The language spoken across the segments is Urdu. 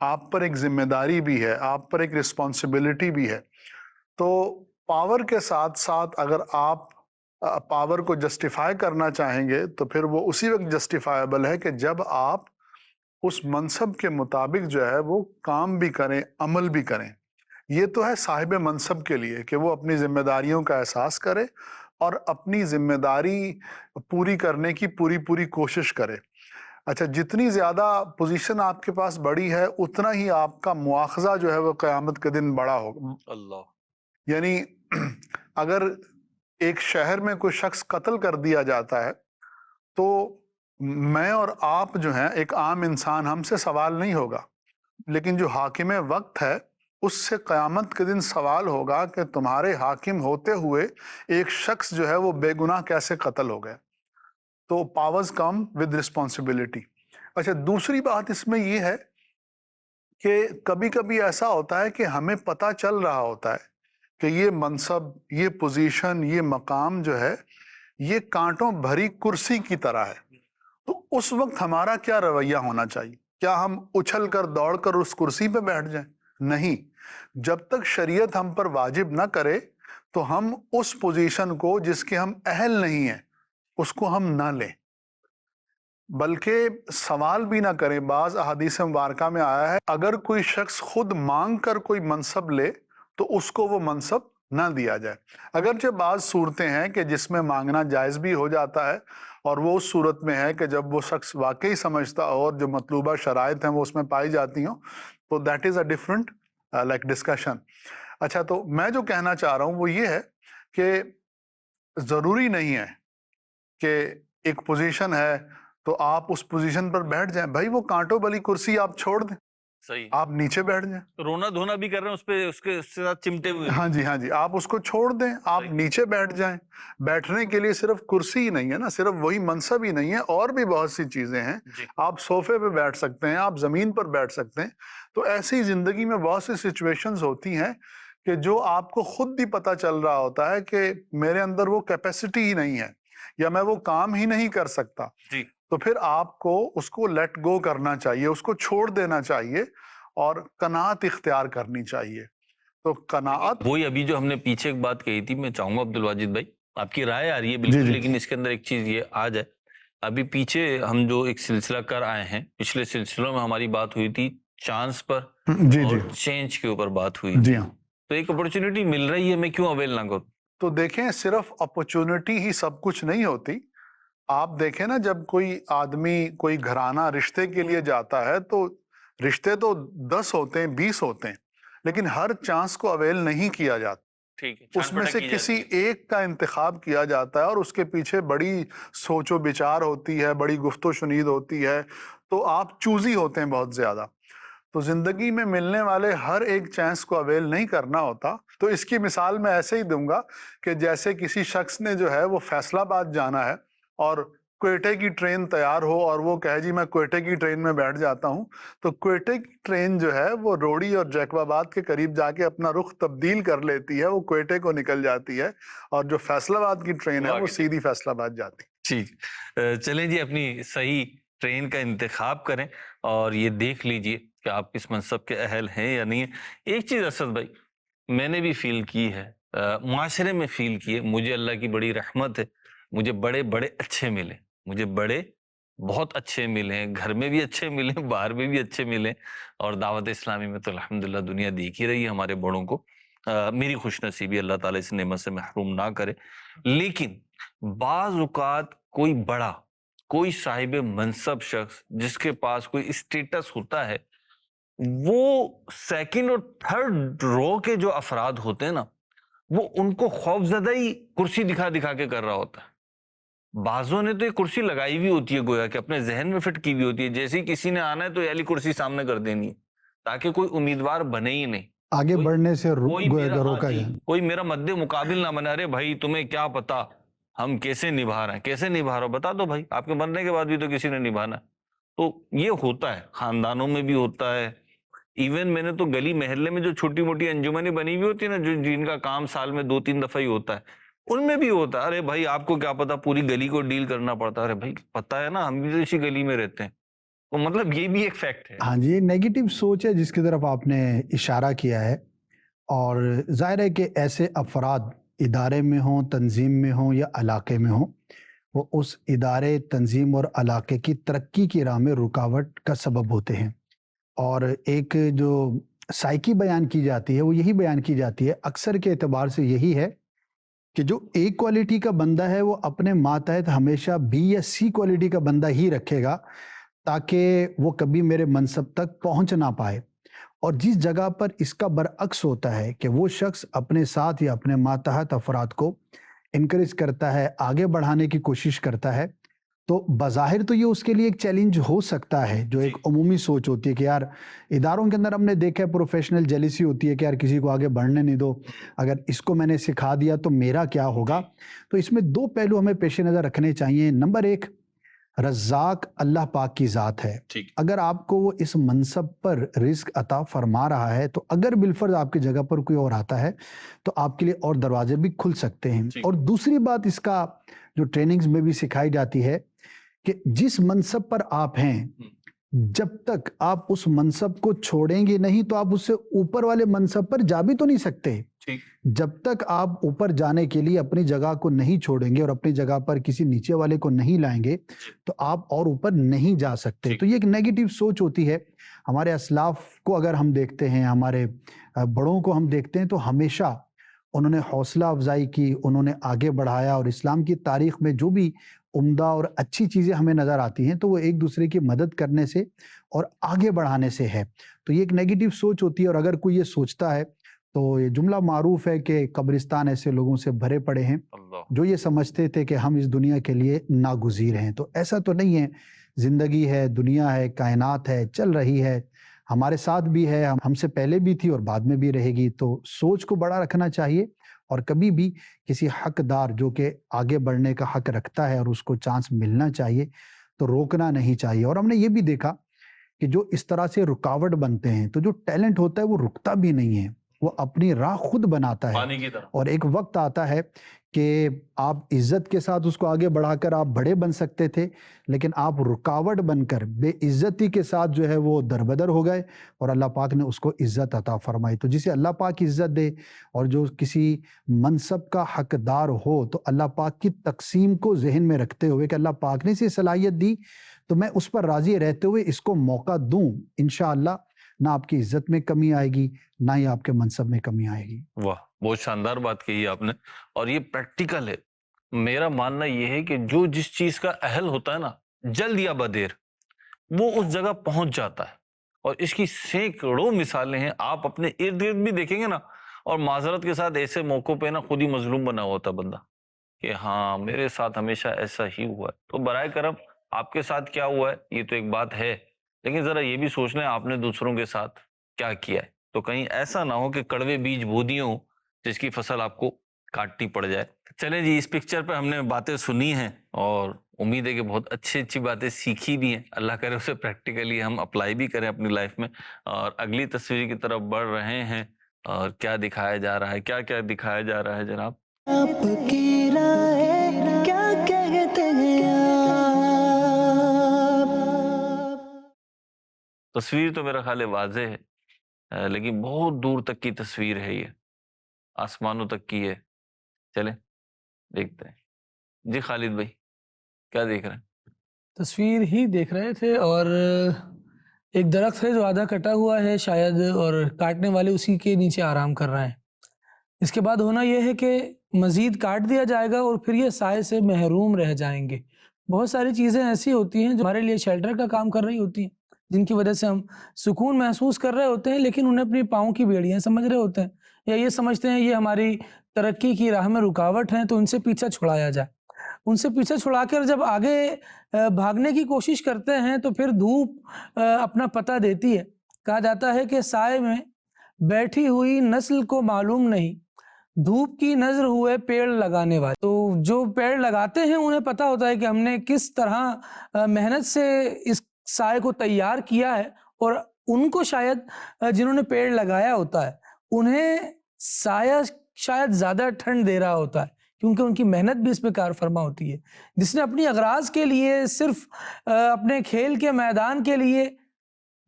آپ پر ایک ذمہ داری بھی ہے، آپ پر ایک رسپانسبلٹی بھی ہے. تو پاور کے ساتھ ساتھ اگر آپ پاور کو جسٹیفائی کرنا چاہیں گے تو پھر وہ اسی وقت جسٹیفائبل ہے کہ جب آپ اس منصب کے مطابق جو ہے وہ کام بھی کریں، عمل بھی کریں. یہ تو ہے صاحب منصب کے لیے کہ وہ اپنی ذمہ داریوں کا احساس کرے اور اپنی ذمہ داری پوری کرنے کی پوری کوشش کرے. اچھا، جتنی زیادہ پوزیشن آپ کے پاس بڑی ہے اتنا ہی آپ کا مواخذہ جو ہے وہ قیامت کے دن بڑا ہوگا. اللہ. یعنی اگر ایک شہر میں کوئی شخص قتل کر دیا جاتا ہے تو میں اور آپ جو ہیں ایک عام انسان، ہم سے سوال نہیں ہوگا، لیکن جو حاکم وقت ہے اس سے قیامت کے دن سوال ہوگا کہ تمہارے حاکم ہوتے ہوئے ایک شخص جو ہے وہ بے گناہ کیسے قتل ہو گئے. تو پاورز کم ود رسپانسبلٹی. اچھا، دوسری بات اس میں یہ ہے کہ کبھی کبھی ایسا ہوتا ہے کہ ہمیں پتہ چل رہا ہوتا ہے کہ یہ منصب، یہ پوزیشن، یہ مقام جو ہے یہ کانٹوں بھری کرسی کی طرح ہے. تو اس وقت ہمارا کیا رویہ ہونا چاہیے؟ کیا ہم اچھل کر دوڑ کر اس کرسی پہ بیٹھ جائیں؟ نہیں. جب تک شریعت ہم پر واجب نہ کرے تو ہم اس پوزیشن کو جس کے ہم اہل نہیں ہیں اس کو ہم نہ لیں، بلکہ سوال بھی نہ کریں. بعض احادیث مبارکہ میں آیا ہے اگر کوئی شخص خود مانگ کر کوئی منصب لے تو اس کو وہ منصب نہ دیا جائے. اگرچہ بعض صورتیں ہیں کہ جس میں مانگنا جائز بھی ہو جاتا ہے، اور وہ اس صورت میں ہے کہ جب وہ شخص واقعی سمجھتا اور جو مطلوبہ شرائط ہیں وہ اس میں پائی جاتی ہوں، تو that is a different like discussion. اچھا، تو میں جو کہنا چاہ رہا ہوں وہ یہ ہے کہ ضروری نہیں ہے کہ ایک پوزیشن ہے تو آپ اس پوزیشن پر بیٹھ جائیں. بھائی وہ کانٹوں والی کرسی آپ چھوڑ دیں، صحیح. آپ نیچے بیٹھ جائیں. رونا دھونا بھی کر رہے ہیں اس پہ، اس کے ساتھ چمٹے ہوئے. ہاں جی، آپ اس کو چھوڑ دیں، آپ صحیح. نیچے بیٹھ جائیں. بیٹھنے کے لیے صرف کرسی ہی نہیں ہے نا، صرف وہی منصب ہی نہیں ہے، اور بھی بہت سی چیزیں ہیں. جی. آپ صوفے پہ بیٹھ سکتے ہیں، آپ زمین پر بیٹھ سکتے ہیں. تو ایسی زندگی میں بہت سی سچویشنز ہوتی ہیں کہ جو آپ کو خود بھی پتہ چل رہا ہوتا ہے کہ میرے اندر وہ کیپیسٹی ہی نہیں ہے یا میں وہ کام ہی نہیں کر سکتا. جی. تو پھر آپ کو اس کو لیٹ گو کرنا چاہیے، اس کو چھوڑ دینا چاہیے اور قناعت اختیار کرنی چاہیے. تو قناعت وہی ابھی جو ہم نے پیچھے ایک بات کہی تھی، میں چاہوں گا عبدالواجد بھائی آپ کی رائے آ رہی ہے بالکل، جی. لیکن اس کے اندر ایک چیز یہ آ جائے. ابھی پیچھے ہم جو ایک سلسلہ کر آئے ہیں، پچھلے سلسلوں میں ہماری بات ہوئی تھی چانس پر جی اور چینج کے اوپر بات ہوئی. جی ہاں. تو ایک اپرچونٹی مل رہی ہے، میں کیوں اویل نہ کروں؟ تو دیکھیں، صرف اپرچونٹی ہی سب کچھ نہیں ہوتی. آپ دیکھیں نا، جب کوئی آدمی کوئی گھرانہ رشتے کے لیے جاتا ہے تو رشتے تو 10 ہوتے ہیں، 20 ہوتے ہیں، لیکن ہر چانس کو اویل نہیں کیا جاتا. ٹھیک ہے، اس میں سے کسی ایک کا انتخاب کیا جاتا ہے اور اس کے پیچھے بڑی سوچ و بچار ہوتی ہے، بڑی گفت و شنید ہوتی ہے. تو آپ چوزی ہوتے ہیں بہت زیادہ. تو زندگی میں ملنے والے ہر ایک چانس کو اویل نہیں کرنا ہوتا. تو اس کی مثال میں ایسے ہی دوں گا کہ جیسے کسی شخص نے جو ہے وہ فیصل آباد جانا ہے اور کوئٹے کی ٹرین تیار ہو اور وہ کہے جی میں کوئٹے کی ٹرین میں بیٹھ جاتا ہوں، تو کوئٹے کی ٹرین جو ہے وہ روڑی اور جیکب آباد کے قریب جا کے اپنا رخ تبدیل کر لیتی ہے، وہ کوئٹے کو نکل جاتی ہے، اور جو فیصل آباد کی ٹرین ہے وہ سیدھی فیصل آباد جاتی ہے. ٹھیک. چلیں جی، اپنی صحیح ٹرین کا انتخاب کریں اور یہ دیکھ لیجئے کہ آپ کس منصب کے اہل ہیں یا نہیں ہیں. ایک چیز اسد بھائی میں نے بھی فیل کی ہے، معاشرے میں فیل کی ہے، مجھے اللہ کی بڑی رحمت ہے، مجھے بڑے بڑے اچھے ملے، مجھے بڑے بہت اچھے ملے، گھر میں بھی اچھے ملے، باہر میں بھی اچھے ملے، اور دعوت اسلامی میں تو الحمدللہ دنیا دیکھ ہی رہی ہے ہمارے بڑوں کو. میری خوش نصیبی، اللہ تعالیٰ اس نعمت سے محروم نہ کرے. لیکن بعض اوقات کوئی بڑا، کوئی صاحب منصب شخص جس کے پاس کوئی اسٹیٹس ہوتا ہے، وہ سیکنڈ اور تھرڈ رو کے جو افراد ہوتے ہیں نا، وہ ان کو خوف زدہ ہی کرسی دکھا دکھا کے کر رہا ہوتا ہے. بعضوں نے تو یہ کرسی لگائی ہوئی ہوتی ہے، گویا کہ اپنے ذہن میں فٹ کی ہوئی ہوتی ہے، جیسے ہی کسی نے آنا ہے تو یہ والی کرسی سامنے کر دینی ہے تاکہ کوئی امیدوار بنے ہی نہیں، آگے بڑھنے سے روکا جائے. کوئی میرا مد مقابل نہ بنے. ارے بھائی تمہیں کیا پتا ہم کیسے نبھا رہے ہیں، کیسے نبھا رہا ہو بتا دو بھائی، آپ کے مرنے کے بعد بھی تو کسی نے نبھانا ہے. تو یہ ہوتا ہے، خاندانوں میں بھی ہوتا ہے. ایون میں نے تو گلی محلے میں جو چھوٹی موٹی انجمنیں بنی ہوئی ہوتی ہے نا، جن کا کام سال میں 2-3 دفعہ ہی ہوتا ہے، ان میں بھی ہوتا ہے. ارے بھائی آپ کو کیا پتا، پوری گلی کو ڈیل کرنا پڑتا ہے. ارے بھائی پتہ ہے نا، ہم بھی تو اسی گلی میں رہتے ہیں. تو مطلب یہ بھی ایک فیکٹ ہے. ہاں جی، یہ نیگیٹو سوچ ہے جس کی طرف آپ نے اشارہ کیا ہے، اور ظاہر ہے کہ ایسے افراد ادارے میں ہوں، تنظیم میں ہوں یا علاقے میں ہوں، وہ اس ادارے، تنظیم اور علاقے کی ترقی کی راہ میں رکاوٹ کا سبب ہوتے ہیں. اور ایک جو سائیکی بیان کی جاتی ہے وہ یہی بیان کی جاتی ہے اکثر کے اعتبار سے یہی ہے کہ جو اے کوالٹی کا بندہ ہے وہ اپنے ماتحت ہمیشہ بی یا سی کوالٹی کا بندہ ہی رکھے گا تاکہ وہ کبھی میرے منصب تک پہنچ نہ پائے. اور جس جگہ پر اس کا برعکس ہوتا ہے کہ وہ شخص اپنے ساتھ یا اپنے ماتحت افراد کو انکریج کرتا ہے، آگے بڑھانے کی کوشش کرتا ہے، تو بظاہر تو یہ اس کے لیے ایک چیلنج ہو سکتا ہے. جو ایک عمومی سوچ ہوتی ہے کہ یار اداروں کے اندر ہم نے دیکھا ہے پروفیشنل جیلیسی ہوتی ہے کہ یار کسی کو آگے بڑھنے نہیں دو، اگر اس کو میں نے سکھا دیا تو میرا کیا ہوگا. تو اس میں دو پہلو ہمیں پیش نظر رکھنے چاہیے. نمبر ایک، رزاق اللہ پاک کی ذات ہے. اگر آپ کو وہ اس منصب پر رزق عطا فرما رہا ہے تو اگر بالفرض آپ کی جگہ پر کوئی اور آتا ہے تو آپ کے لیے اور دروازے بھی کھل سکتے ہیں. اور دوسری بات اس کا جو ٹریننگز میں بھی سکھائی جاتی ہے کہ جس منصب پر آپ ہیں جب تک آپ اس منصب کو چھوڑیں گے نہیں تو آپ اس سے اوپر والے منصب پر جا بھی تو نہیں سکتے. جب تک آپ اوپر جانے کے لیے اپنی جگہ کو نہیں چھوڑیں گے اور اپنی جگہ پر کسی نیچے والے کو نہیں لائیں گے تو آپ اور اوپر نہیں جا سکتے. تو یہ ایک نیگیٹو سوچ ہوتی ہے. ہمارے اسلاف کو اگر ہم دیکھتے ہیں، ہمارے بڑوں کو ہم دیکھتے ہیں تو ہمیشہ انہوں نے حوصلہ افزائی کی، انہوں نے آگے بڑھایا. اور اسلام کی تاریخ میں جو بھی عمدہ اور اچھی چیزیں ہمیں نظر آتی ہیں تو وہ ایک دوسرے کی مدد کرنے سے اور آگے بڑھانے سے ہے. تو یہ ایک نیگیٹو سوچ ہوتی ہے. اور اگر کوئی یہ سوچتا ہے تو یہ جملہ معروف ہے کہ قبرستان ایسے لوگوں سے بھرے پڑے ہیں جو یہ سمجھتے تھے کہ ہم اس دنیا کے لیے ناگزیر ہیں. تو ایسا تو نہیں ہے. زندگی ہے، دنیا ہے، کائنات ہے، چل رہی ہے، ہمارے ساتھ بھی ہے، ہم سے پہلے بھی تھی اور بعد میں بھی رہے گی. تو سوچ کو بڑا رکھنا چاہیے اور کبھی بھی کسی حقدار جو کہ آگے بڑھنے کا حق رکھتا ہے اور اس کو چانس ملنا چاہیے تو روکنا نہیں چاہیے. اور ہم نے یہ بھی دیکھا کہ جو اس طرح سے رکاوٹ بنتے ہیں تو جو ٹیلنٹ ہوتا ہے وہ رکتا بھی نہیں ہے، وہ اپنی راہ خود بناتا ہے. اور ایک وقت آتا ہے کہ آپ عزت کے ساتھ اس کو آگے بڑھا کر آپ بڑے بن سکتے تھے، لیکن آپ رکاوٹ بن کر بے عزتی کے ساتھ جو ہے وہ دربدر ہو گئے اور اللہ پاک نے اس کو عزت عطا فرمائی. تو جسے اللہ پاک عزت دے اور جو کسی منصب کا حقدار ہو تو اللہ پاک کی تقسیم کو ذہن میں رکھتے ہوئے کہ اللہ پاک نے اسے صلاحیت دی تو میں اس پر راضی رہتے ہوئے اس کو موقع دوں، انشاءاللہ نہ آپ کی عزت میں کمی آئے گی نہ ہی آپ کے منصب میں کمی آئے گی. واہ، بہت شاندار بات کہی آپ نے، اور یہ پریکٹیکل ہے. میرا ماننا یہ ہے کہ جو جس چیز کا اہل ہوتا ہے نا، جلد یا بدیر وہ اس جگہ پہنچ جاتا ہے. اور اس کی سینکڑوں مثالیں ہیں، آپ اپنے ارد گرد بھی دیکھیں گے نا. اور معذرت کے ساتھ ایسے موقعوں پہ نا خود ہی مظلوم بنا ہوا ہوتا بندہ کہ ہاں میرے ساتھ ہمیشہ ایسا ہی ہوا ہے. تو برائے کرم آپ کے ساتھ کیا ہوا ہے یہ تو ایک بات ہے، لیکن ذرا یہ بھی سوچ لیں آپ نے دوسروں کے ساتھ کیا کیا ہے. تو کہیں ایسا نہ ہو کہ کڑوے بیج بو دیے ہوں جس کی فصل آپ کو کاٹنی پڑ جائے. چلیں جی، اس پکچر پہ ہم نے باتیں سنی ہیں اور امید ہے کہ بہت اچھی باتیں سیکھی بھی ہیں. اللہ کرے اسے پریکٹیکلی ہم اپلائی بھی کریں اپنی لائف میں. اور اگلی تصویر کی طرف بڑھ رہے ہیں اور کیا دکھایا جا رہا ہے، کیا کیا دکھایا جا رہا ہے جناب؟ آپ کی رائے کیا کہتے ہیں آپ؟ تصویر تو میرا خیال ہے واضح ہے، لیکن بہت دور تک کی تصویر ہے، یہ آسمانوں تک کی ہے. چلیں دیکھتے ہیں. جی خالد بھائی کیا دیکھ رہے ہیں؟ تصویر ہی دیکھ رہے تھے، اور ایک درخت ہے جو آدھا کٹا ہوا ہے شاید، اور کاٹنے والے اسی کے نیچے آرام کر رہے ہیں. اس کے بعد ہونا یہ ہے کہ مزید کاٹ دیا جائے گا اور پھر یہ سائے سے محروم رہ جائیں گے. بہت ساری چیزیں ایسی ہوتی ہیں جو ہمارے لیے شیلٹر کا کام کر رہی ہوتی ہیں، جن کی وجہ سے ہم سکون محسوس کر رہے ہوتے ہیں، لیکن انہیں اپنی پاؤں کی بیڑیاں سمجھ رہے ہوتے ہیں، یا یہ سمجھتے ہیں یہ ہماری ترقی کی راہ میں رکاوٹ ہیں تو ان سے پیچھا چھڑایا جائے. ان سے پیچھے چھڑا کر جب آگے بھاگنے کی کوشش کرتے ہیں تو پھر دھوپ اپنا پتہ دیتی ہے. کہا جاتا ہے کہ سائے میں بیٹھی ہوئی نسل کو معلوم نہیں، دھوپ کی نظر ہوئے پیڑ لگانے والے. تو جو پیڑ لگاتے ہیں انہیں پتہ ہوتا ہے کہ ہم نے کس طرح محنت سے اس سائے کو تیار کیا ہے، اور ان کو شاید جنہوں نے پیڑ لگایا ہوتا ہے انہیں سایہ شاید زیادہ ٹھنڈ دے رہا ہوتا ہے، کیونکہ ان کی محنت بھی اس میں کار فرما ہوتی ہے. جس نے اپنی اغراض کے لیے صرف اپنے کھیل کے میدان کے لیے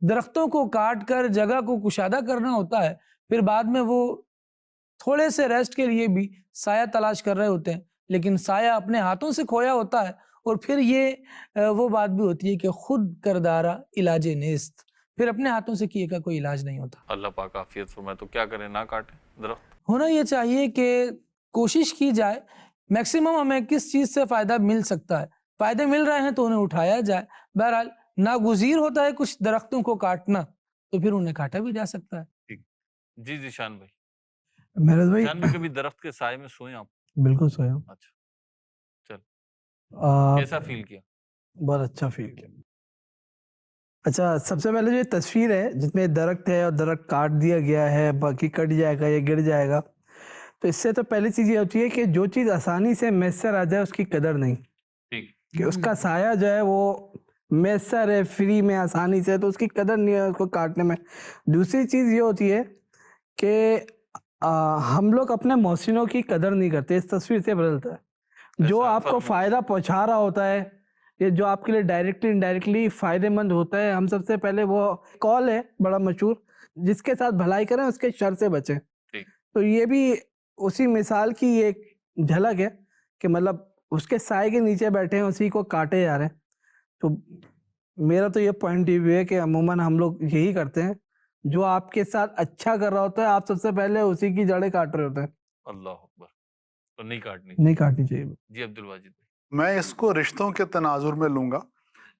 درختوں کو کاٹ کر جگہ کو کشادہ کرنا ہوتا ہے، پھر بعد میں وہ تھوڑے سے ریسٹ کے لیے بھی سایہ تلاش کر رہے ہوتے ہیں، لیکن سایہ اپنے ہاتھوں سے کھویا ہوتا ہے. اور پھر یہ وہ بات بھی ہوتی ہے کہ خود کردارہ علاج نیست، پھر اپنے ہاتھوں سے کیے کا کوئی علاج نہیں ہوتا. اللہ پاک عافیت فرمائے. تو کیا کریں؟ نہ کاٹیں درخت. ہونا یہ چاہیے کہ کوشش کی جائے میکسیمم ہمیں کس چیز سے فائدہ مل سکتا ہے، فائدے مل رہے ہیں تو انہیں اٹھایا جائے. بہرحال ناگزیر ہوتا ہے کچھ درختوں کو کاٹنا، تو پھر انہیں کاٹا بھی جا سکتا ہے. جی ذیشان بھائی. مہرز بھائی ذیشان بھائی کبھی درخت کے سائے میں سوئے آپ؟ بالکل سویا ہوں. اچھا چل، آ، کیسا فیل کیا؟ بہت اچھا فیل کیا. اچھا، سب سے پہلے جو یہ تصویر ہے جس میں درخت ہے اور درخت کاٹ دیا گیا ہے، باقی کٹ جائے گا یا گر جائے گا، تو اس سے تو پہلی چیز یہ ہوتی ہے کہ جو چیز آسانی سے میسر آ جائے اس کی قدر نہیں، ٹھیک. کہ اس کا سایہ جو ہے وہ میسر ہے فری میں آسانی سے، تو اس کی قدر نہیں ہے اس کو کاٹنے میں. دوسری چیز یہ ہوتی ہے کہ ہم لوگ اپنے محسنوں کی قدر نہیں کرتے. اس تصویر سے بدلتا ہے جو ایسا آپ کو فرمائیں. فائدہ پہنچا رہا ہوتا ہے، یہ جو آپ کے لیے ڈائریکٹلی انڈائریکٹلی فائدے مند ہوتا ہے. ہم سب سے پہلے وہ کال ہے بڑا مشہور، جس کے ساتھ بھلائی کریں اس کے شر سے بچیں. ٹھیک. تو یہ بھی اسی مثال کی ایک جھلک ہے کہ مطلب اس کے سائے کے نیچے بیٹھے ہیں، اسی کو کاٹے جا رہے ہیں. تو میرا تو یہ پوائنٹ آف ویو ہے کہ عموماً ہم لوگ یہی کرتے ہیں، جو آپ کے ساتھ اچھا کر رہا ہوتا ہے آپ سب سے پہلے اسی کی جڑیں کاٹ رہے ہوتے ہیں. اللہ اکبر. تو نہیں کاٹنی. نہیں کاٹنی چاہیے. جی عبدالواجد بھائی. میں اس کو رشتوں کے تناظر میں لوں گا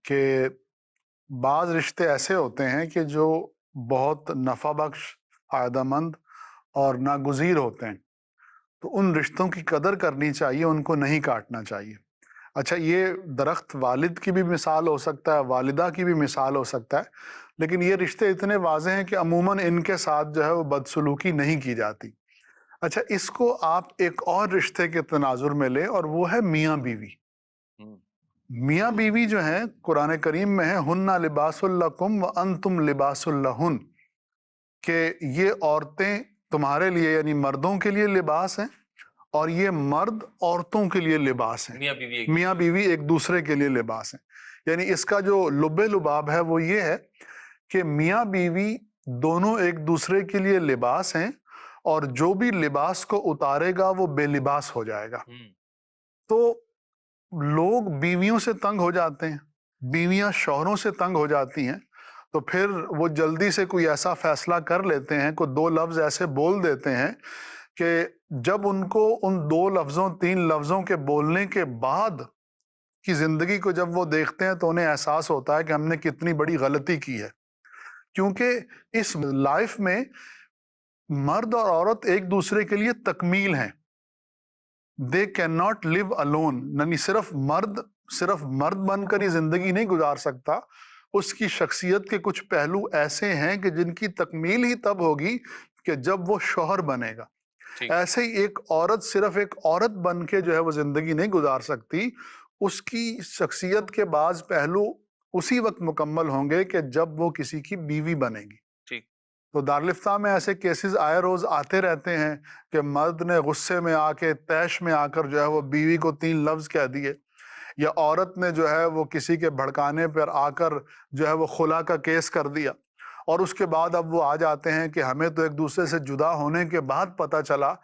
کہ بعض رشتے ایسے ہوتے ہیں کہ جو بہت نفع بخش، فائدہ مند اور ناگزیر ہوتے ہیں، تو ان رشتوں کی قدر کرنی چاہیے، ان کو نہیں کاٹنا چاہیے. اچھا، یہ درخت والد کی بھی مثال ہو سکتا ہے، والدہ کی بھی مثال ہو سکتا ہے، لیکن یہ رشتے اتنے واضح ہیں کہ عموماً ان کے ساتھ جو ہے وہ بدسلوکی نہیں کی جاتی. اچھا، اس کو آپ ایک اور رشتے کے تناظر میں لیں اور وہ ہے میاں بیوی. میاں بیوی جو ہیں قرآن کریم میں ہے ہن لباس لکم وانتم لباس لہن، کہ یہ عورتیں تمہارے لیے یعنی مردوں کے لیے لباس ہیں اور یہ مرد عورتوں کے لیے لباس ہیں. میاں بیوی میاں بیوی ایک دوسرے کے لیے لباس ہیں. یعنی اس کا جو لب لباب ہے وہ یہ ہے کہ میاں بیوی دونوں ایک دوسرے کے لیے لباس ہیں، اور جو بھی لباس کو اتارے گا وہ بے لباس ہو جائے گا. تو لوگ بیویوں سے تنگ ہو جاتے ہیں، بیویاں شوہروں سے تنگ ہو جاتی ہیں، تو پھر وہ جلدی سے کوئی ایسا فیصلہ کر لیتے ہیں، کوئی 2 لفظ ایسے بول دیتے ہیں کہ جب ان کو ان 2 لفظوں 3 لفظوں کے بولنے کے بعد کی زندگی کو جب وہ دیکھتے ہیں تو انہیں احساس ہوتا ہے کہ ہم نے کتنی بڑی غلطی کی ہے. کیونکہ اس لائف میں مرد اور عورت ایک دوسرے کے لیے تکمیل ہیں. They can not leave alone, یعنی صرف مرد بن کر یہ زندگی نہیں گزار سکتا. اس کی شخصیت کے کچھ پہلو ایسے ہیں کہ جن کی تکمیل ہی تب ہوگی کہ جب وہ شوہر بنے گا. ایسے ہی ایک عورت صرف ایک عورت بن کے جو ہے وہ زندگی نہیں گزار سکتی. اس کی شخصیت کے بعض پہلو اسی وقت مکمل ہوں گے کہ جب وہ کسی کی بیوی بنے گی. تو دارالفتہ میں ایسے کیسز آئے روز آتے رہتے ہیں کہ مرد نے غصے میں آ کے طیش میں آ کر جو ہے وہ بیوی کو 3 لفظ کہہ دیے، یا عورت نے جو ہے وہ کسی کے بھڑکانے پر آ کر جو ہے وہ خلا کا کیس کر دیا، اور اس کے بعد اب وہ آ جاتے ہیں کہ ہمیں تو ایک دوسرے سے جدا ہونے کے بعد پتہ چلا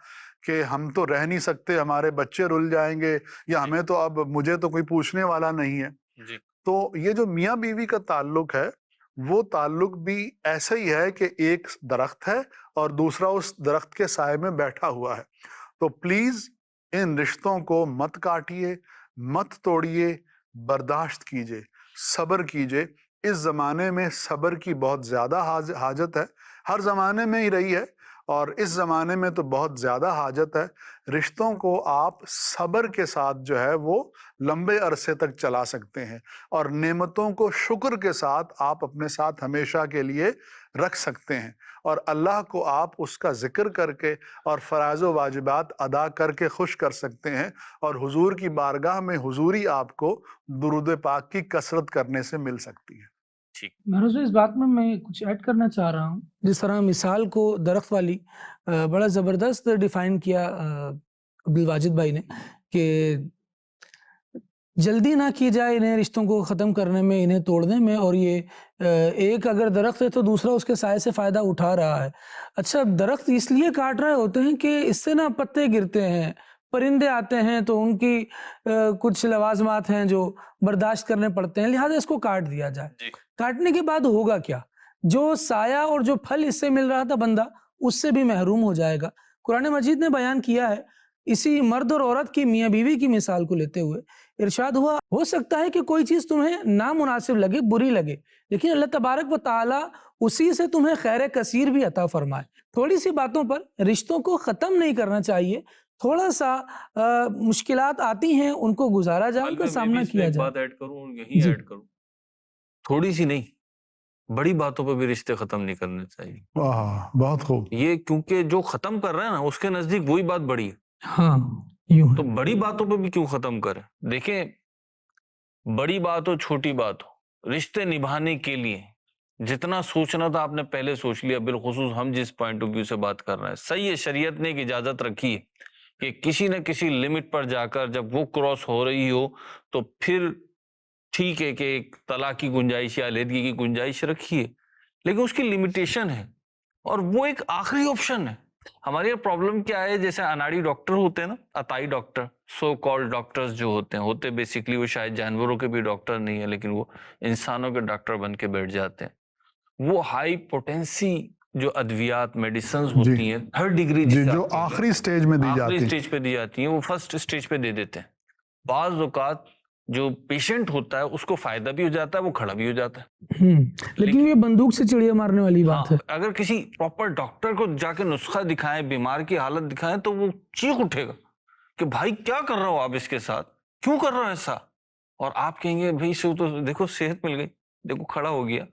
کہ ہم تو رہ نہیں سکتے، ہمارے بچے رل جائیں گے، یا ہمیں تو اب مجھے تو کوئی پوچھنے والا نہیں ہے. تو یہ جو میاں بیوی کا تعلق ہے وہ تعلق بھی ایسا ہی ہے کہ ایک درخت ہے اور دوسرا اس درخت کے سائے میں بیٹھا ہوا ہے. تو پلیز ان رشتوں کو مت کاٹیے، مت توڑیے، برداشت کیجیے، صبر کیجیے. اس زمانے میں صبر کی بہت زیادہ حاجت ہے، ہر زمانے میں ہی رہی ہے اور اس زمانے میں تو بہت زیادہ حاجت ہے. رشتوں کو آپ صبر کے ساتھ جو ہے وہ لمبے عرصے تک چلا سکتے ہیں، اور نعمتوں کو شکر کے ساتھ آپ اپنے ساتھ ہمیشہ کے لیے رکھ سکتے ہیں، اور اللہ کو آپ اس کا ذکر کر کے اور فرائض و واجبات ادا کر کے خوش کر سکتے ہیں، اور حضور کی بارگاہ میں حضوری آپ کو درود پاک کی کثرت کرنے سے مل سکتی ہے. مہروز بھائی، اس بات میں کچھ ایڈ کرنا چاہ رہا ہوں. جس طرح مثال کو درخت والی بڑا زبردست ڈیفائن کیا عبدالواجد بھائی نے کہ جلدی نہ کی جائے انہیں رشتوں کو ختم کرنے میں، انہیں توڑنے میں، اور یہ ایک اگر درخت ہے تو دوسرا اس کے سائے سے فائدہ اٹھا رہا ہے۔ اچھا، درخت اس لیے کاٹ رہے ہوتے ہیں کہ اس سے نا پتے گرتے ہیں، پرندے آتے ہیں تو ان کی کچھ لوازمات ہیں جو برداشت کرنے پڑتے ہیں، لہٰذا اس کو کاٹ دیا جائے۔ کاٹنے کے بعد ہوگا کیا؟ جو سایہ اور جو پھل اس سے مل رہا تھا بندہ اس سے بھی محروم ہو جائے گا۔ قرآن مجید نے بیان کیا ہے اسی مرد اور عورت کی، میاں بیوی کی مثال کو لیتے ہوئے ارشاد ہوا، ہو سکتا ہے کہ کوئی چیز تمہیں نامناسب لگے، بری لگے، لیکن اللہ تبارک و تعالیٰ اسی سے تمہیں خیر کثیر بھی عطا فرمائے۔ تھوڑی سی باتوں پر رشتوں کو ختم نہیں کرنا چاہیے، تھوڑا سا مشکلات آتی ہیں ان کو گزارا جائے، ان کا سامنا کیا جائے۔ بات ایڈ کروں، یہی ایڈ کروں، تھوڑی سی نہیں، بڑی باتوں پہ بھی رشتے ختم نہیں کرنے چاہیے۔ بہت خوب۔ یہ کیونکہ جو ختم کر رہا ہے نا اس کے نزدیک وہی بات بڑی ہے، ہاں یوں تو بڑی باتوں پہ بھی کیوں ختم کریں؟ دیکھیں، بڑی بات ہو چھوٹی بات ہو، رشتے نبھانے کے لیے جتنا سوچنا تھا آپ نے پہلے سوچ لیا، بالخصوص ہم جس پوائنٹ آف ویو سے بات کر رہے ہیں۔ صحیح ہے، شریعت نے ایک اجازت رکھی ہے کہ کسی نہ کسی لمٹ پر جا کر جب وہ کراس ہو رہی ہو تو پھر ٹھیک ہے کہ ایک طلاق کی گنجائش یا علیحدگی کی گنجائش رکھی ہے، لیکن اس کی لمیٹیشن ہے اور وہ ایک آخری آپشن ہے۔ ہمارے یہاں پرابلم کیا ہے، جیسے اناڑی ڈاکٹر ہوتے ہیں نا، عطائی ڈاکٹر، سو کالڈ ڈاکٹرز جو ہوتے بیسیکلی وہ شاید جانوروں کے بھی ڈاکٹر نہیں ہے، لیکن وہ انسانوں کے ڈاکٹر بن کے بیٹھ جاتے ہیں۔ وہ ہائی پوٹینسی جو ادویات میڈیسنز ہوتی ہیں، تھرڈ ڈگری جو آخری سٹیج میں دی جاتی ہیں، سٹیج پہ دی جاتی ہیں، وہ فرسٹ سٹیج پہ دے دیتے ہیں۔ بعض اوقات جو پیشنٹ ہوتا ہے اس کو فائدہ بھی ہو جاتا ہے، وہ کھڑا بھی ہو جاتا ہے۔ لیکن یہ بندوق سے چڑیا مارنے والی بات ہے۔ اگر کسی پراپر ڈاکٹر کو جا کے نسخہ دکھائیں، بیمار کی حالت دکھائیں، تو وہ چیخ اٹھے گا کہ بھائی کیا کر رہا ہو آپ اس کے ساتھ، کیوں کر رہا ہو ایسا؟ اور آپ کہیں گے بھائی سے تو دیکھو صحت مل گئی، دیکھو کھڑا ہو گیا۔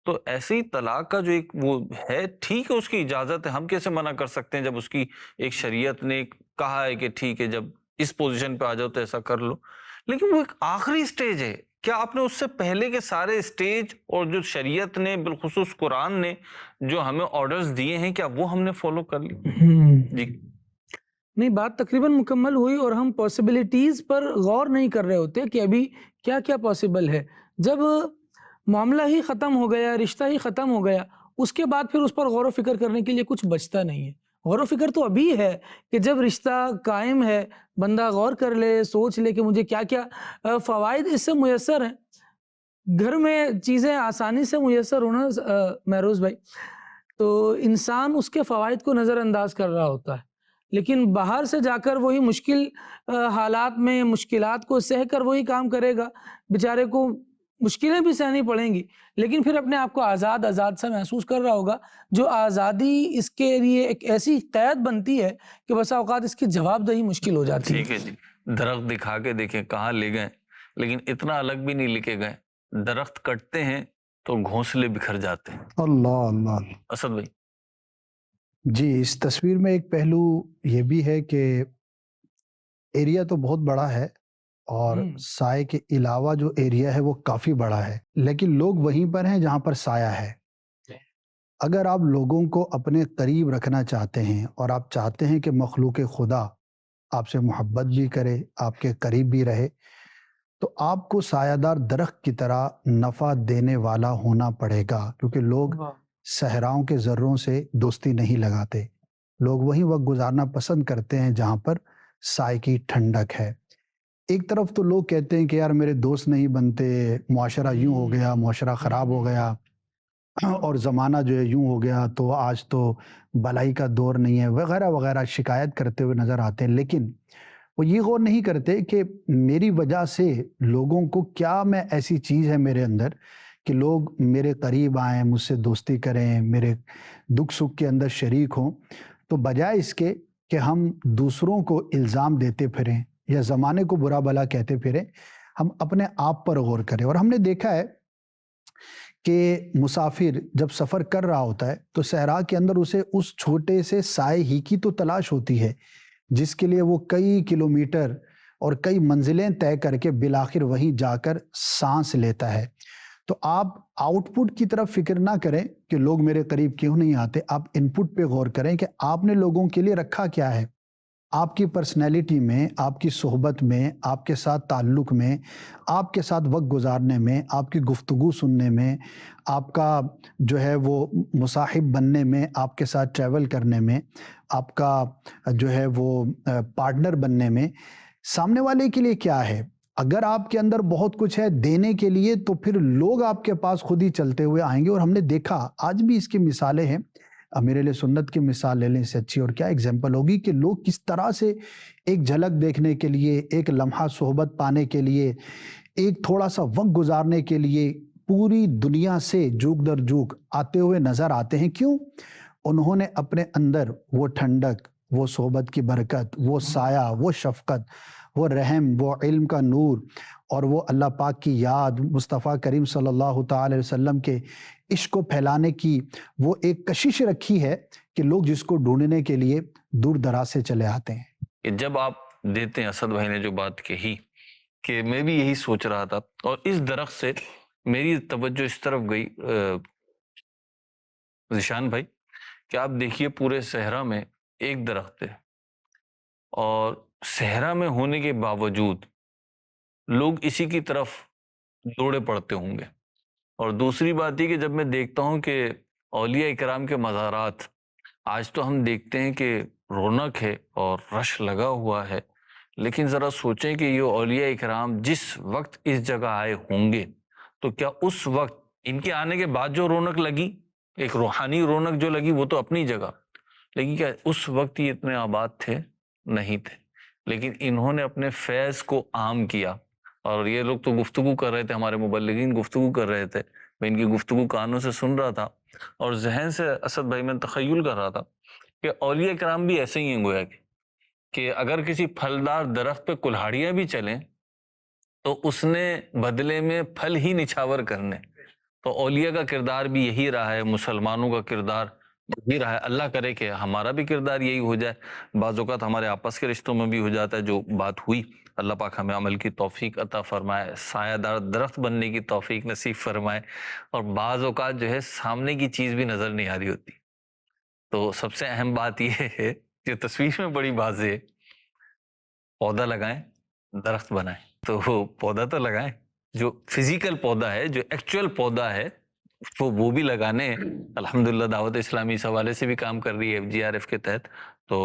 تو ایسے ہی طلاق کا جو ایک وہ ہے، ٹھیک ہے اس کی اجازت ہے، ہم کیسے منع کر سکتے ہیں جب اس کی ایک شریعت نے کہا ہے کہ ٹھیک ہے جب اس پوزیشن پہ آ جاؤ تو ایسا کر لو، لیکن وہ ایک آخری سٹیج ہے۔ کیا آپ نے اس سے پہلے کے سارے سٹیج اور جو شریعت نے بالخصوص قرآن نے جو ہمیں آرڈرز دیے ہیں، کیا وہ ہم نے فالو کر لی؟ جی نہیں، بات تقریباً مکمل ہوئی اور ہم پاسبلٹیز پر غور نہیں کر رہے ہوتے کہ ابھی کیا کیا پاسبل ہے۔ جب معاملہ ہی ختم ہو گیا، رشتہ ہی ختم ہو گیا، اس کے بعد پھر اس پر غور و فکر کرنے کے لیے کچھ بچتا نہیں ہے۔ غور و فکر تو ابھی ہے کہ جب رشتہ قائم ہے، بندہ غور کر لے، سوچ لے کہ مجھے کیا کیا فوائد اس سے میسر ہیں۔ گھر میں چیزیں آسانی سے میسر ہونا مہروز بھائی، تو انسان اس کے فوائد کو نظر انداز کر رہا ہوتا ہے، لیکن باہر سے جا کر وہی مشکل حالات میں مشکلات کو سہ کر وہی کام کرے گا، بیچارے کو مشکلیں بھی سہنی پڑیں گی، لیکن پھر اپنے آپ کو آزاد سا محسوس کر رہا ہوگا۔ جو آزادی اس کے لیے ایک ایسی قید بنتی ہے کہ بسا اوقات اس کی جواب دہی مشکل ہو جاتی ہے۔ ٹھیک ہے جی، درخت دکھا کے دیکھیں کہاں لے گئے، لیکن اتنا الگ بھی نہیں لے کے گئے۔ درخت کٹتے ہیں تو گھونسلے بکھر جاتے ہیں۔ اللہ اللہ۔ اسد بھائی جی، اس تصویر میں ایک پہلو یہ بھی ہے کہ ایریا تو بہت بڑا ہے اور سائے کے علاوہ جو ایریا ہے وہ کافی بڑا ہے، لیکن لوگ وہیں پر ہیں جہاں پر سایہ ہے۔ اگر آپ لوگوں کو اپنے قریب رکھنا چاہتے ہیں اور آپ چاہتے ہیں کہ مخلوق خدا آپ سے محبت بھی کرے، آپ کے قریب بھی رہے، تو آپ کو سایہ دار درخت کی طرح نفع دینے والا ہونا پڑے گا، کیونکہ لوگ صحراؤں کے ذروں سے دوستی نہیں لگاتے، لوگ وہیں وقت گزارنا پسند کرتے ہیں جہاں پر سائے کی ٹھنڈک ہے۔ ایک طرف تو لوگ کہتے ہیں کہ یار میرے دوست نہیں بنتے، معاشرہ یوں ہو گیا، معاشرہ خراب ہو گیا، اور زمانہ جو ہے یوں ہو گیا، تو آج تو بلائی کا دور نہیں ہے وغیرہ وغیرہ شکایت کرتے ہوئے نظر آتے ہیں، لیکن وہ یہ غور نہیں کرتے کہ میری وجہ سے لوگوں کو کیا میں ایسی چیز ہے میرے اندر کہ لوگ میرے قریب آئیں، مجھ سے دوستی کریں، میرے دکھ سکھ کے اندر شریک ہوں۔ تو بجائے اس کے کہ ہم دوسروں کو الزام دیتے پھریں یا زمانے کو برا بھلا کہتے پھریں، ہم اپنے آپ پر غور کریں۔ اور ہم نے دیکھا ہے کہ مسافر جب سفر کر رہا ہوتا ہے تو صحرا کے اندر اسے اس چھوٹے سے سائے ہی کی تو تلاش ہوتی ہے جس کے لیے وہ کئی کلومیٹر اور کئی منزلیں طے کر کے بالآخر وہیں جا کر سانس لیتا ہے۔ تو آپ آؤٹ پٹ کی طرف فکر نہ کریں کہ لوگ میرے قریب کیوں نہیں آتے، آپ ان پٹ پہ غور کریں کہ آپ نے لوگوں کے لیے رکھا کیا ہے۔ آپ کی پرسنالٹی میں، آپ کی صحبت میں، آپ کے ساتھ تعلق میں، آپ کے ساتھ وقت گزارنے میں، آپ کی گفتگو سننے میں، آپ کا جو ہے وہ مصاحب بننے میں، آپ کے ساتھ ٹریول کرنے میں، آپ کا جو ہے وہ پارٹنر بننے میں، سامنے والے کے لیے کیا ہے؟ اگر آپ کے اندر بہت کچھ ہے دینے کے لیے تو پھر لوگ آپ کے پاس خود ہی چلتے ہوئے آئیں گے. اور ہم نے دیکھا آج بھی اس کی مثالیں ہیں. امیر اہل سنت کی مثال لے لیں، اس سے اچھی اور کیا ایگزامپل ہوگی کہ لوگ کس طرح سے ایک جھلک دیکھنے کے لیے، ایک لمحہ صحبت پانے کے لیے، ایک تھوڑا سا وقت گزارنے کے لیے پوری دنیا سے جوک در جوک آتے ہوئے نظر آتے ہیں. کیوں؟ انہوں نے اپنے اندر وہ ٹھنڈک، وہ صحبت کی برکت، وہ سایہ، وہ شفقت، وہ رحم، وہ علم کا نور اور وہ اللہ پاک کی یاد، مصطفیٰ کریم صلی اللہ تعالی علیہ وسلم کے عشق کو پھیلانے کی وہ ایک کشش رکھی ہے کہ لوگ جس کو ڈھونڈنے کے لیے دور دراز سے چلے آتے ہیں. کہ جب آپ دیتے ہیں، اسد بھائی نے جو بات کہی کہ میں بھی یہی سوچ رہا تھا، اور اس درخت سے میری توجہ اس طرف گئی ذیشان بھائی کہ آپ دیکھیے پورے صحرا میں ایک درخت ہے، اور صحرا میں ہونے کے باوجود لوگ اسی کی طرف دوڑے پڑتے ہوں گے. اور دوسری بات یہ کہ جب میں دیکھتا ہوں کہ اولیاء اکرام کے مزارات آج تو ہم دیکھتے ہیں کہ رونق ہے اور رش لگا ہوا ہے، لیکن ذرا سوچیں کہ یہ اولیاء اکرام جس وقت اس جگہ آئے ہوں گے تو کیا اس وقت ان کے آنے کے بعد جو رونق لگی، ایک روحانی رونق جو لگی، وہ تو اپنی جگہ، لیکن کیا اس وقت یہ اتنے آباد تھے؟ نہیں تھے. لیکن انہوں نے اپنے فیض کو عام کیا. اور یہ لوگ تو گفتگو کر رہے تھے، ہمارے مبلغین گفتگو کر رہے تھے، میں ان کی گفتگو کانوں سے سن رہا تھا اور ذہن سے اسد بھائی میں تخیل کر رہا تھا کہ اولیاء کرام بھی ایسے ہی ہیں گویا کہ اگر کسی پھلدار درخت پہ کلہاڑیاں بھی چلیں تو اس نے بدلے میں پھل ہی نچھاور کرنے. تو اولیاء کا کردار بھی یہی رہا ہے، مسلمانوں کا کردار یہی رہا ہے. اللہ کرے کہ ہمارا بھی کردار یہی ہو جائے. بعض اوقات ہمارے آپس کے رشتوں میں بھی ہو جاتا ہے جو بات ہوئی. اللہ پاک ہمیں عمل کی توفیق عطا فرمائے، سایہ دار درخت بننے کی توفیق نصیب فرمائے. اور بعض اوقات جو ہے سامنے کی چیز بھی نظر نہیں آ رہی ہوتی، تو سب سے اہم بات یہ ہے کہ تصویر میں بڑی واضح ہے، پودا لگائیں، درخت بنائیں. تو پودا تو لگائیں، جو فزیکل پودا ہے، جو ایکچوئل پودا ہے وہ بھی لگانے. الحمدللہ دعوت اسلامی اس حوالے سے بھی کام کر رہی ہے FGRF کے تحت، تو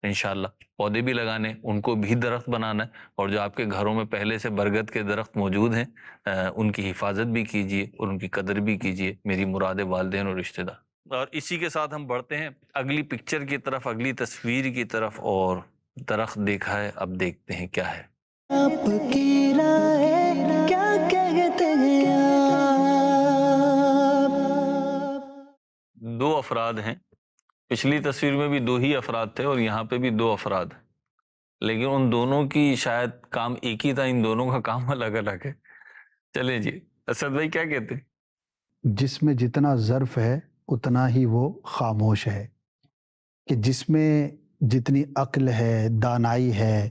انشاءاللہ پودے بھی لگانے، ان کو بھی درخت بنانا ہے. اور جو آپ کے گھروں میں پہلے سے برگد کے درخت موجود ہیں ان کی حفاظت بھی کیجیے اور ان کی قدر بھی کیجیے، میری مراد والدین اور رشتہ دار. اور اسی کے ساتھ ہم بڑھتے ہیں اگلی پکچر کی طرف، اگلی تصویر کی طرف. اور درخت دیکھا ہے، اب دیکھتے ہیں کیا ہے. آپ کی رائے کیا کہتے ہیں آپ؟ دو افراد ہیں، پچھلی تصویر میں بھی دو ہی افراد تھے اور یہاں پہ بھی دو افراد ہیں، لیکن ان دونوں کی شاید کام ایک ہی تھا، ان دونوں کا کام الگ الگ ہے. چلیں جی، اسد بھائی کیا کہتے ہیں؟ جس میں جتنا ظرف ہے اتنا ہی وہ خاموش ہے. کہ جس میں جتنی عقل ہے، دانائی ہے،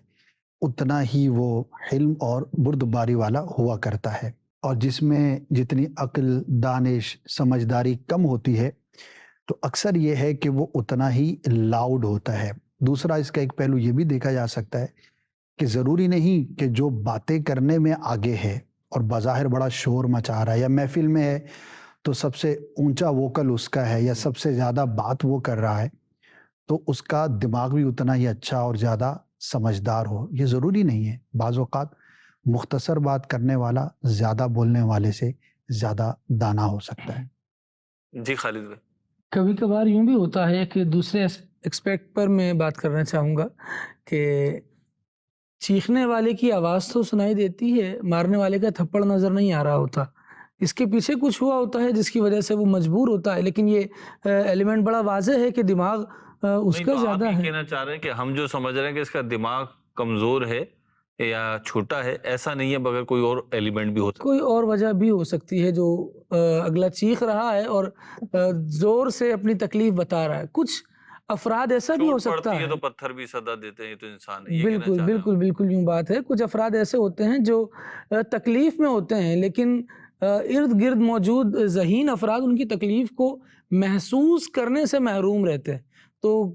اتنا ہی وہ حلم اور بردباری والا ہوا کرتا ہے. اور جس میں جتنی عقل، دانش، سمجھداری کم ہوتی ہے تو اکثر یہ ہے کہ وہ اتنا ہی لاؤڈ ہوتا ہے. دوسرا اس کا ایک پہلو یہ بھی دیکھا جا سکتا ہے کہ ضروری نہیں کہ جو باتیں کرنے میں آگے ہے اور بظاہر بڑا شور مچا رہا ہے، یا محفل میں ہے تو سب سے اونچا ووکل اس کا ہے یا سب سے زیادہ بات وہ کر رہا ہے، تو اس کا دماغ بھی اتنا ہی اچھا اور زیادہ سمجھدار ہو. یہ ضروری نہیں ہے. بعض اوقات مختصر بات کرنے والا زیادہ بولنے والے سے زیادہ دانا ہو سکتا ہے. جی خالد بھائی. کبھی کبھار یوں بھی ہوتا ہے کہ دوسرے ایکسپیکٹ پر میں بات کرنا چاہوں گا کہ چیخنے والے کی آواز تو سنائی دیتی ہے، مارنے والے کا تھپڑ نظر نہیں آ رہا ہوتا. اس کے پیچھے کچھ ہوا ہوتا ہے جس کی وجہ سے وہ مجبور ہوتا ہے، لیکن یہ ایلیمنٹ بڑا واضح ہے کہ دماغ اس کا زیادہ ہے. کہنا چاہ رہے ہیں کہ ہم جو سمجھ رہے ہیں کہ اس کا دماغ کمزور ہے یا چھوٹا ہے، ایسا نہیں ہے، بغیر کوئی اور ایلیمنٹ بھی ہو سکتا ہے، کوئی اور وجہ بھی ہو سکتی ہے جو اگلا چیخ رہا ہے اور زور سے اپنی تکلیف بتا رہا ہے. کچھ افراد ایسا بھی ہو سکتا ہے، تو پتھر بھی صدا دیتے ہیں، تو انسان ہے. بالکل بالکل بالکل یوں بات ہے. کچھ افراد ایسے ہوتے ہیں جو تکلیف میں ہوتے ہیں، لیکن ارد گرد موجود ذہین افراد ان کی تکلیف کو محسوس کرنے سے محروم رہتے ہیں. تو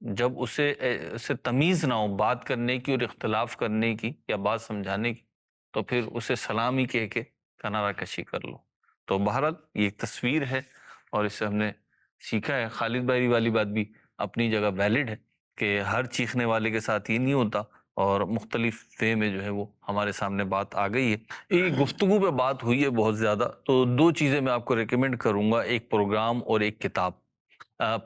جب اسے تمیز نہ ہو بات کرنے کی اور اختلاف کرنے کی یا بات سمجھانے کی، تو پھر اسے سلام ہی کہہ کے کنارہ کشی کر لو۔ تو بہرحال یہ ایک تصویر ہے اور اس سے ہم نے سیکھا ہے۔ خالد بھائی والی بات بھی اپنی جگہ ویلڈ ہے کہ ہر چیخنے والے کے ساتھ یہ نہیں ہوتا، اور مختلف وے میں جو ہے وہ ہمارے سامنے بات آ گئی ہے۔ یہ گفتگو پہ بات ہوئی ہے بہت زیادہ، تو دو چیزیں میں آپ کو ریکمینڈ کروں گا، ایک پروگرام اور ایک کتاب۔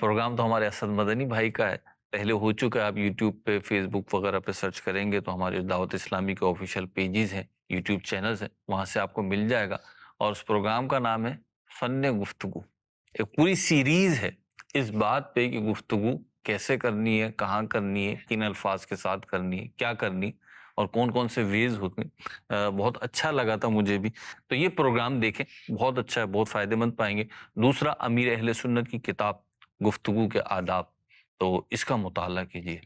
پروگرام تو ہمارے اسد مدنی بھائی کا ہے، پہلے ہو چکا ہے۔ آپ یوٹیوب پہ، فیس بک وغیرہ پہ سرچ کریں گے تو ہمارے دعوت اسلامی کے آفیشیل پیجز ہیں، یوٹیوب چینلز ہیں، وہاں سے آپ کو مل جائے گا۔ اور اس پروگرام کا نام ہے فن گفتگو۔ ایک پوری سیریز ہے اس بات پہ کہ گفتگو کیسے کرنی ہے، کہاں کرنی ہے، کن الفاظ کے ساتھ کرنی ہے، کیا کرنی اور کون کون سے ویز ہوتے ہیں۔ بہت اچھا لگا تھا مجھے بھی، تو یہ پروگرام دیکھیں، بہت اچھا ہے، بہت فائدہ مند پائیں گے۔ دوسرا، امیر اہل سنت کی کتاب گفتگو کے آداب، تو اس کا مطالعہ کیجیے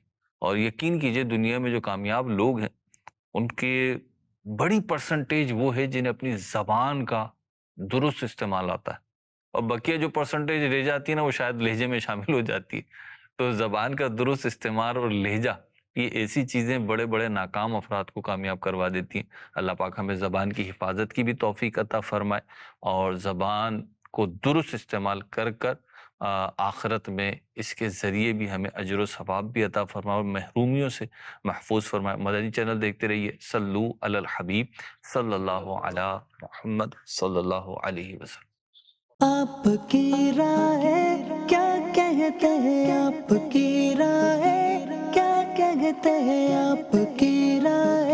اور یقین کیجیے دنیا میں جو کامیاب لوگ ہیں ان کے بڑی پرسنٹیج وہ ہے جنہیں اپنی زبان کا درست استعمال آتا ہے، اور بقیہ جو پرسنٹیج رہ جاتی ہے نا وہ شاید لہجے میں شامل ہو جاتی ہے۔ تو زبان کا درست استعمال اور لہجہ، یہ ایسی چیزیں بڑے بڑے ناکام افراد کو کامیاب کروا دیتی ہیں۔ اللہ پاک ہمیں زبان کی حفاظت کی بھی توفیق عطا فرمائے، اور زبان کو درست استعمال کر کر آخرت میں اس کے ذریعے بھی ہمیں اجر و ثواب بھی عطا فرمائے اور محرومیوں سے محفوظ فرمائے۔ مدنی چینل دیکھتے رہیے۔ صلو علی الحبیب صلی اللہ علی محمد صلی اللہ علیہ وسلم۔ آپ کی رائے کیا کہتے ہیں، آپ کی رائے کیا کہتے ہیں، آپ کی رائے